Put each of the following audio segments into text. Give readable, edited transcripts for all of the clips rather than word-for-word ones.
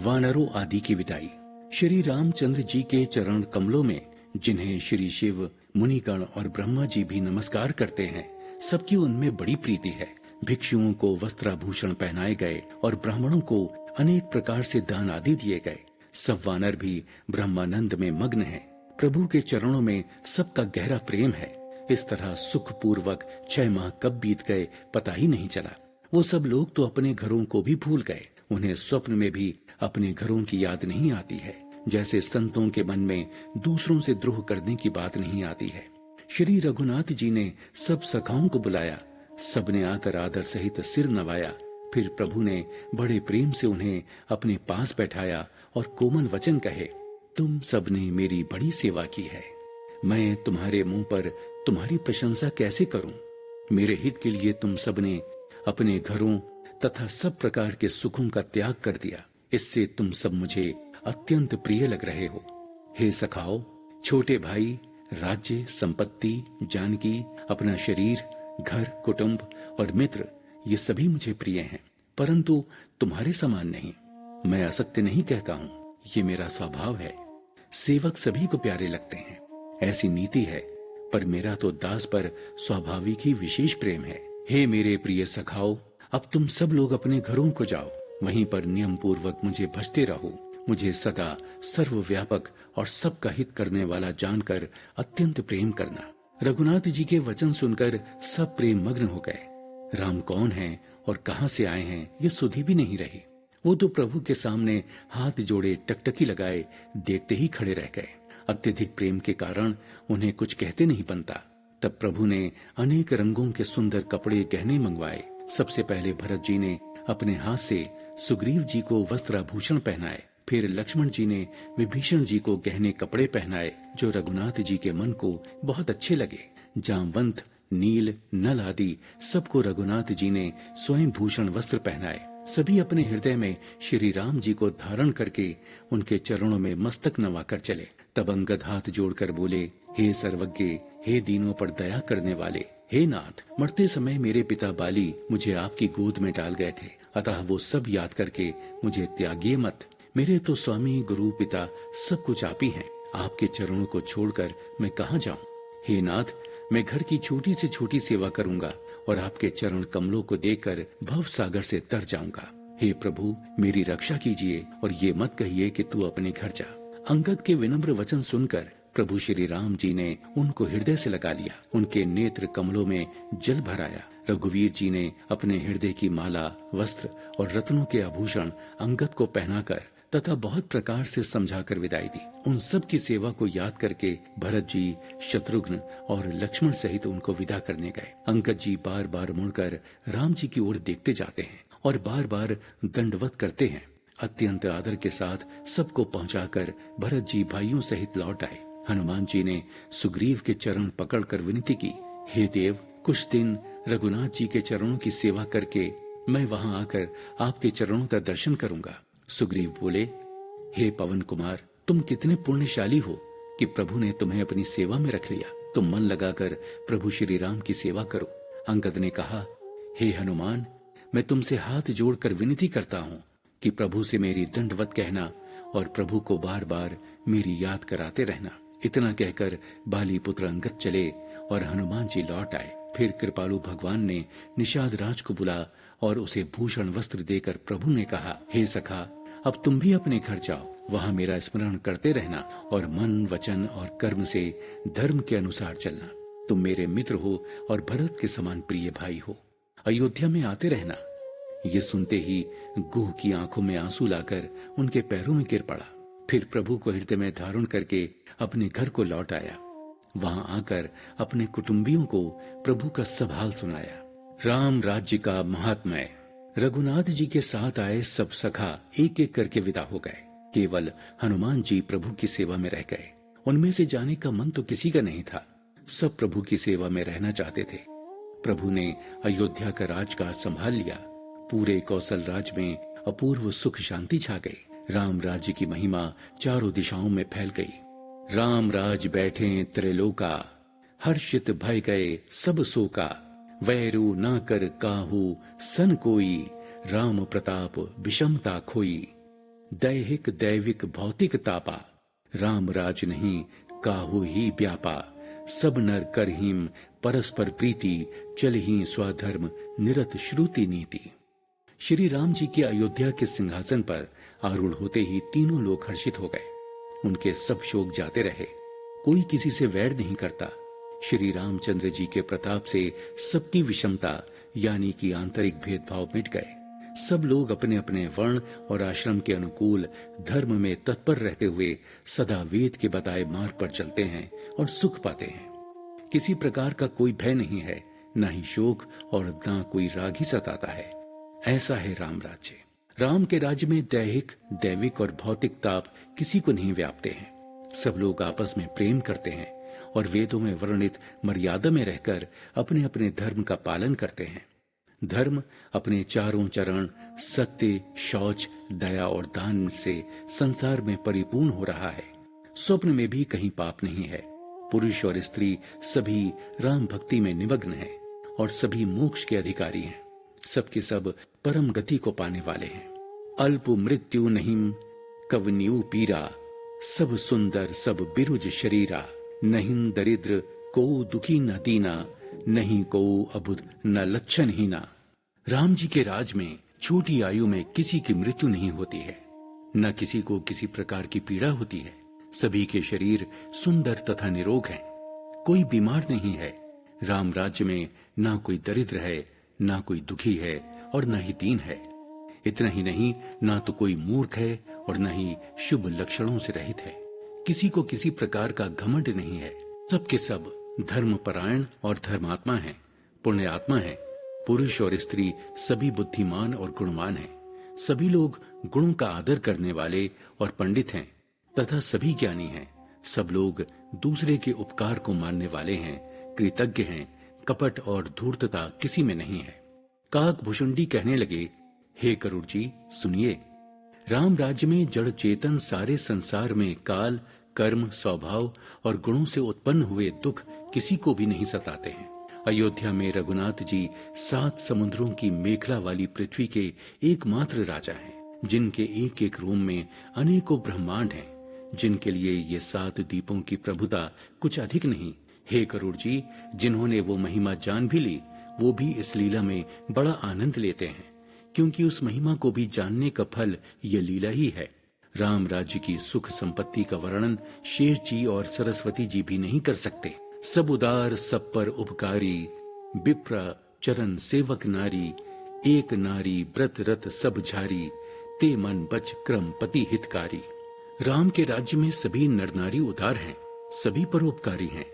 वानरों आदि की विदाई। श्री रामचंद्र जी के चरण कमलों में, जिन्हें श्री शिव, मुनिगण और ब्रह्मा जी भी नमस्कार करते हैं, सबकी उनमें बड़ी प्रीति है। भिक्षुओं को वस्त्राभूषण पहनाए गए और ब्राह्मणों को अनेक प्रकार से दान आदि दिए गए। सब वानर भी ब्रह्मानंद में मग्न हैं। प्रभु के चरणों में सबका गहरा प्रेम है। इस तरह सुख पूर्वक 6 माह कब बीत गए पता ही नहीं चला। वो सब लोग तो अपने घरों को भी भूल गए। उन्हें स्वप्न में भी अपने घरों की याद नहीं आती है, जैसे संतों के मन में दूसरों से द्रोह करने की बात नहीं आती है। श्री रघुनाथ जी ने सब सखाओं को बुलाया। सबने आकर आदर सहित सिर नवाया। फिर प्रभु ने बड़े प्रेम से उन्हें अपने पास बैठाया और कोमल वचन कहे, तुम सबने मेरी बड़ी सेवा की है। मैं तुम्हारे मुंह पर तुम्हारी प्रशंसा कैसे करूं? मेरे हित के लिए तुम सबने अपने घरों तथा सब प्रकार के सुखों का त्याग कर दिया। इससे तुम सब मुझे अत्यंत प्रिय लग रहे हो। हे सखाओ, छोटे भाई, राज्य, संपत्ति, जानकी, अपना शरीर, घर, कुटुंब और मित्र, ये सभी मुझे प्रिय हैं, परंतु तुम्हारे समान नहीं। मैं असत्य नहीं कहता हूँ, ये मेरा स्वभाव है। सेवक सभी को प्यारे लगते हैं, ऐसी नीति है, पर मेरा तो दास पर स्वाभाविक ही विशेष प्रेम है। हे मेरे प्रिय सखाओ, अब तुम सब लोग अपने घरों को जाओ, वहीं पर नियम पूर्वक मुझे भजते रहो। मुझे सदा सर्वव्यापक और सबका हित करने वाला जानकर अत्यंत प्रेम करना। रघुनाथ जी के वचन सुनकर सब प्रेम मग्न हो गए। राम कौन है और कहां से आए हैं ये सुधि भी नहीं रही। वो तो प्रभु के सामने हाथ जोड़े टकटकी लगाए देखते ही खड़े रह गए। अत्यधिक प्रेम के कारण उन्हें कुछ कहते नहीं बनता। तब प्रभु ने अनेक रंगों के सुंदर कपड़े गहने मंगवाए। सबसे पहले भरत जी ने अपने हाथ से सुग्रीव जी को वस्त्राभूषण पहनाए। फिर लक्ष्मण जी ने विभीषण जी को गहने कपड़े पहनाए, जो रघुनाथ जी के मन को बहुत अच्छे लगे। जामवंत, नील, नल आदि सबको रघुनाथ जी ने स्वयं भूषण वस्त्र पहनाए। सभी अपने हृदय में श्री राम जी को धारण करके उनके चरणों में मस्तक नवाकर चले। तब अंगद हाथ जोड़कर बोले, हे सर्वज्ञ, हे दीनों पर दया करने वाले, हे नाथ, मरते समय मेरे पिता बाली मुझे आपकी गोद में डाल गए थे, अतः वो सब याद करके मुझे त्यागिए मत। मेरे तो स्वामी, गुरु, पिता सब कुछ आप ही हैं। आपके चरणों को छोड़कर मैं कहाँ जाऊं? हे नाथ, मैं घर की छोटी से छोटी सेवा करूंगा और आपके चरण कमलों को देखकर भव सागर से तर जाऊंगा। हे प्रभु, मेरी रक्षा कीजिए और ये मत कहिए कि तू अपने घर जा। अंगद के विनम्र वचन सुनकर प्रभु श्री राम जी ने उनको हृदय से लगा लिया। उनके नेत्र कमलों में जल भराया। रघुवीर जी ने अपने हृदय की माला, वस्त्र और रत्नों के आभूषण अंगद को पहनाकर तथा बहुत प्रकार से समझाकर विदाई दी। उन सब की सेवा को याद करके भरत जी, शत्रुघ्न और लक्ष्मण सहित उनको विदा करने गए। अंगद जी बार बार मुड़कर राम जी की ओर देखते जाते हैं और बार बार दंडवत करते हैं। अत्यंत आदर के साथ सबको पहुंचाकर भरत जी भाइयों सहित लौट आए। हनुमान जी ने सुग्रीव के चरण पकड़कर विनती की, हे देव, कुछ दिन रघुनाथ जी के चरणों की सेवा करके मैं वहां आकर आपके चरणों का दर्शन करूंगा। सुग्रीव बोले, हे पवन कुमार, तुम कितने पुण्यशाली हो कि प्रभु ने तुम्हें अपनी सेवा में रख लिया। तुम मन लगाकर प्रभु श्री राम की सेवा करो। अंगद ने कहा, हे हनुमान, मैं तुमसे हाथ जोड़कर विनती करता हूँ कि प्रभु से मेरी दंडवत कहना और प्रभु को बार बार मेरी याद कराते रहना। इतना कहकर बाली पुत्र अंगद चले और हनुमान जी लौट आए। फिर कृपालु भगवान ने निषाद राज को बुला और उसे भूषण वस्त्र देकर प्रभु ने कहा, हे सखा, अब तुम भी अपने घर जाओ। वहाँ मेरा स्मरण करते रहना और मन, वचन और कर्म से धर्म के अनुसार चलना। तुम मेरे मित्र हो और भरत के समान प्रिय भाई हो। अयोध्या में आते रहना। ये सुनते ही गुह की आंखों में आंसू लाकर उनके पैरों में गिर पड़ा। फिर प्रभु को हृदय में धारण करके अपने घर को लौट आया। वहां आकर अपने कुटुंबियों को प्रभु का सब हाल सुनाया। राम राज्य का महात्म्य। रघुनाथ जी के साथ आए सब सखा एक एक करके विदा हो गए। केवल हनुमान जी प्रभु की सेवा में रह गए। उनमें से जाने का मन तो किसी का नहीं था। सब प्रभु की सेवा में रहना चाहते थे। प्रभु ने अयोध्या का राजकाज संभाल लिया। पूरे कौशल राज में अपूर्व सुख शांति छा गई। राम राज्य की महिमा चारों दिशाओं में फैल गई। राम राज बैठे त्रैलोका, हर्षित भय गए सब शोका। वैरू ना कर काहू सन कोई, राम प्रताप विषमता खोई। दैहिक दैविक भौतिक तापा, राम राज नहीं काहू ही व्यापा, सब नर कर हिम परस्पर प्रीति, चल ही स्वधर्म निरत श्रुति नीति। श्री राम जी के अयोध्या के सिंहासन पर आरूढ़ होते ही तीनों लोग हर्षित हो गए। उनके सब शोक जाते रहे, कोई किसी से वैर नहीं करता। श्री रामचंद्र जी के प्रताप से सबकी विषमता यानी कि आंतरिक भेदभाव मिट गए। सब लोग अपने अपने वर्ण और आश्रम के अनुकूल धर्म में तत्पर रहते हुए सदा वेद के बताए मार्ग पर चलते हैं और सुख पाते हैं। किसी प्रकार का कोई भय नहीं है, न ही शोक और न कोई राग ही सताता है। ऐसा है राम राज्य। राम के राज्य में दैहिक दैविक और भौतिक ताप किसी को नहीं व्यापते हैं। सब लोग आपस में प्रेम करते हैं और वेदों में वर्णित मर्यादा में रहकर अपने अपने धर्म का पालन करते हैं। धर्म अपने चारों चरण सत्य, शौच, दया और दान से संसार में परिपूर्ण हो रहा है। स्वप्न में भी कहीं पाप नहीं है। पुरुष और स्त्री सभी राम भक्ति में निमग्न हैं और सभी मोक्ष के अधिकारी हैं। सबके सब परम गति को पाने वाले हैं। अल्प मृत्यु नहीं कवन्यू पीरा, सब सुंदर सब बिरुज शरीरा, नहीं दरिद्र को दुखी न दीना, नहीं को अबुध न लक्षण हीना। राम जी के राज में छोटी आयु में किसी की मृत्यु नहीं होती है, न किसी को किसी प्रकार की पीड़ा होती है। सभी के शरीर सुंदर तथा निरोग हैं, कोई बीमार नहीं है। राम राज्य में ना कोई दरिद्र है, ना कोई दुखी है और न ही दीन है। इतना ही नहीं, ना तो कोई मूर्ख है और न ही शुभ लक्षणों से रहित है। किसी को किसी प्रकार का घमंड नहीं है। सबके सब धर्मपरायण और धर्मात्मा हैं, पुण्य आत्मा हैं। पुरुष और स्त्री सभी बुद्धिमान और गुणवान हैं। सभी लोग गुणों का आदर करने वाले और पंडित हैं तथा सभी ज्ञानी हैं। सब लोग दूसरे के उपकार को मानने वाले हैं, कृतज्ञ हैं। कपट और धूर्तता किसी में नहीं है। काकभुषुंडी कहने लगे, हे गरुड़ जी सुनिए, राम राज्य में जड़ चेतन सारे संसार में काल, कर्म, स्वभाव और गुणों से उत्पन्न हुए दुख किसी को भी नहीं सताते हैं। अयोध्या में रघुनाथ जी 7 समुद्रों की मेखला वाली पृथ्वी के एकमात्र राजा हैं, जिनके एक एक रूम में अनेकों ब्रह्मांड हैं, जिनके लिए ये 7 दीपों की प्रभुता कुछ अधिक नहीं। हे गरुड़ जी, जिन्होंने वो महिमा जान भी ली, वो भी इस लीला में बड़ा आनंद लेते हैं, क्योंकि उस महिमा को भी जानने का फल ये लीला ही है। राम राज्य की सुख संपत्ति का वर्णन शेष जी और सरस्वती जी भी नहीं कर सकते। सब उदार सब पर उपकारी, विप्र चरण सेवक नारी, एक नारी व्रत रत सब झारी, ते मन बच क्रम पति हितकारी। राम के राज्य में सभी नर नारी उदार हैं, सभी परोपकारी हैं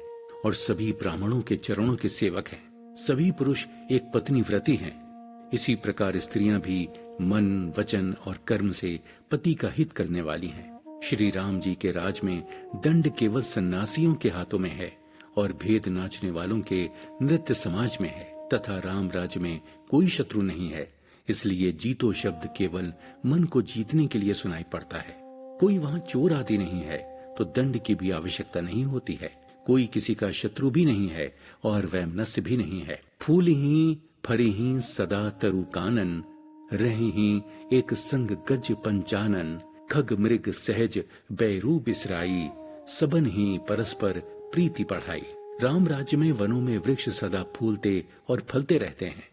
और सभी ब्राह्मणों के चरणों के सेवक हैं। सभी पुरुष एक पत्नी व्रती हैं। इसी प्रकार स्त्रियां भी मन, वचन और कर्म से पति का हित करने वाली हैं। श्री राम जी के राज में दंड केवल सन्यासियों के हाथों में है और भेद नाचने वालों के नृत्य समाज में है, तथा राम राज्य में कोई शत्रु नहीं है। इसलिए जीतो शब्द केवल मन को जीतने के लिए सुनाई पड़ता है। कोई वहाँ चोर आदि नहीं है तो दंड की भी आवश्यकता नहीं होती है। कोई किसी का शत्रु भी नहीं है और वैमनस्य भी नहीं है। फूल ही फरी ही सदा तरु कानन, रही ही एक संग गज पंचानन, खग मृग सहज बैरू बिसराई, सबन ही परस्पर प्रीति बढ़ाई। राम राज्य में वनों में वृक्ष सदा फूलते और फलते रहते हैं।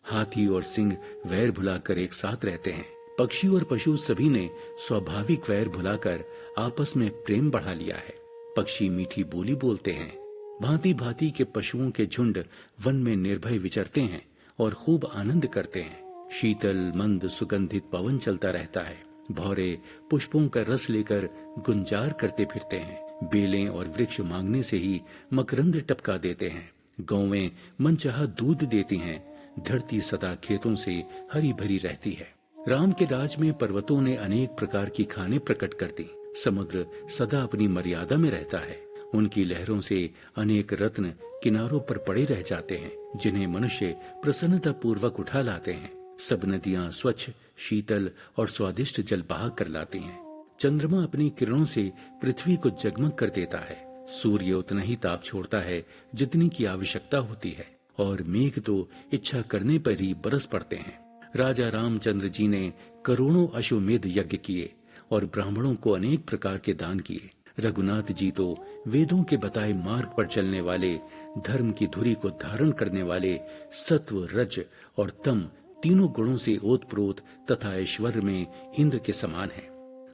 हाथी और सिंह वैर भुलाकर एक साथ रहते हैं। पक्षी और पशु सभी ने स्वाभाविक वैर भुलाकर आपस में प्रेम बढ़ा लिया है। पक्षी मीठी बोली बोलते हैं। भांति भांति के पशुओं के झुंड वन में निर्भय विचरते हैं और खूब आनंद करते हैं। शीतल मंद सुगंधित पवन चलता रहता है। भौरे पुष्पों का रस लेकर गुंजार करते फिरते हैं। बेलें और वृक्ष मांगने से ही मकरंद टपका देते हैं। गौवें मनचाहा दूध देती हैं। धरती सदा खेतों से हरी भरी रहती है। राम के राज में पर्वतों ने अनेक प्रकार की खाने प्रकट कर दी। समुद्र सदा अपनी मर्यादा में रहता है। उनकी लहरों से अनेक रत्न किनारों पर पड़े रह जाते हैं, जिन्हें मनुष्य प्रसन्नता पूर्वक उठा लाते हैं। सब नदियां स्वच्छ, शीतल और स्वादिष्ट जल बहा कर लाती हैं। चंद्रमा अपनी किरणों से पृथ्वी को जगमग कर देता है। सूर्य उतना ही ताप छोड़ता है जितनी की आवश्यकता होती है और मेघ तो इच्छा करने पर ही बरस पड़ते हैं। राजा रामचंद्र जी ने करोड़ों अश्वमेध यज्ञ किए और ब्राह्मणों को अनेक प्रकार के दान किए। रघुनाथ जी तो वेदों के बताए मार्ग पर चलने वाले, धर्म की धुरी को धारण करने वाले, सत्व, रज और तम तीनों गुणों से ओतप्रोत तथा ऐश्वर्य में इंद्र के समान है।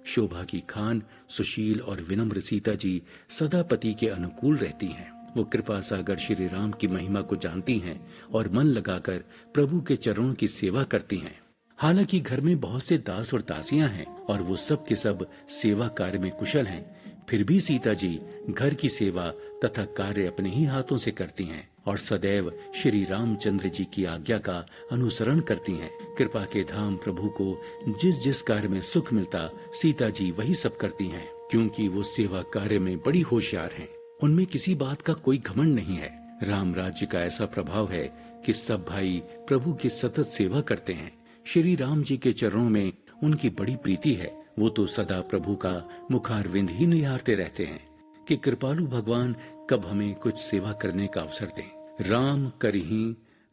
शोभा की खान, सुशील और विनम्र सीता जी सदा पति के अनुकूल रहती हैं। वो कृपा सागर श्री राम की महिमा को जानती हैं और मन लगाकर प्रभु के चरणों की सेवा करती हैं। हालांकि घर में बहुत से दास और दासियां हैं और वो सब के सब सेवा कार्य में कुशल हैं, फिर भी सीता जी घर की सेवा तथा कार्य अपने ही हाथों से करती हैं और सदैव श्री रामचंद्र जी की आज्ञा का अनुसरण करती हैं। कृपा के धाम प्रभु को जिस जिस कार्य में सुख मिलता, सीता जी वही सब करती हैं, क्योंकि वो सेवा कार्य में बड़ी होशियार हैं। उनमें किसी बात का कोई घमंड नहीं है। राम राज्य का ऐसा प्रभाव है कि सब भाई प्रभु की सतत सेवा करते हैं। श्री राम जी के चरणों में उनकी बड़ी प्रीति है। वो तो सदा प्रभु का मुखारविंद ही निहारते रहते हैं कि कृपालु भगवान कब हमें कुछ सेवा करने का अवसर दें। राम करही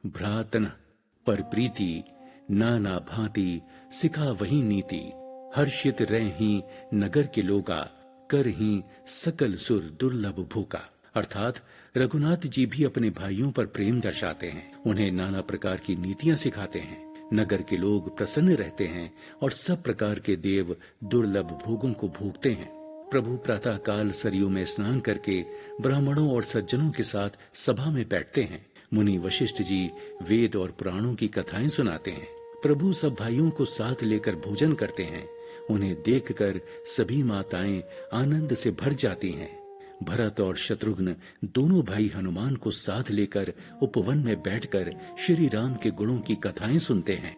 भ्रातन पर प्रीति, नाना भांति सिखा वही नीति। हर्षित रही नगर के लोगा, कर ही सकल सुर दुर्लभ भूका। अर्थात रघुनाथ जी भी अपने भाइयों पर प्रेम दर्शाते हैं, उन्हें नाना प्रकार की नीतियां सिखाते हैं। नगर के लोग प्रसन्न रहते हैं और सब प्रकार के देव दुर्लभ भोगों को भोगते हैं। प्रभु प्रातः काल सरयू में स्नान करके ब्राह्मणों और सज्जनों के साथ सभा में बैठते हैं। मुनि वशिष्ठ जी वेद और पुराणों की कथाएं सुनाते हैं। प्रभु सब भाइयों को साथ लेकर भोजन करते हैं। उन्हें देखकर सभी माताएं आनंद से भर जाती हैं। भरत और शत्रुघ्न दोनों भाई हनुमान को साथ लेकर उपवन में बैठकर श्री राम के गुणों की कथाएं सुनते हैं।